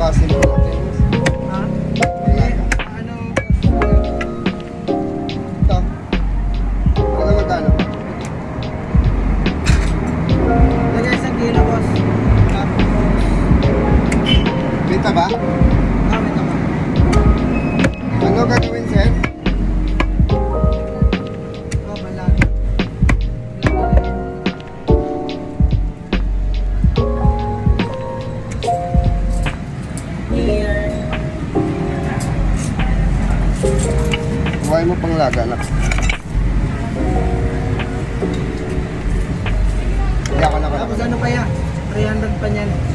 basin po natin. Ha? Panglaga. Ano? Ito. Ano magkano? Lagay sa kilo, boss. Tapos, Benta ba? gamit ako. Ano gagawin, sir? Oh, malaki. Here. Buhay mo panglaga na. Kaya ka na Tapos ano pa yan? 300 pa niyan.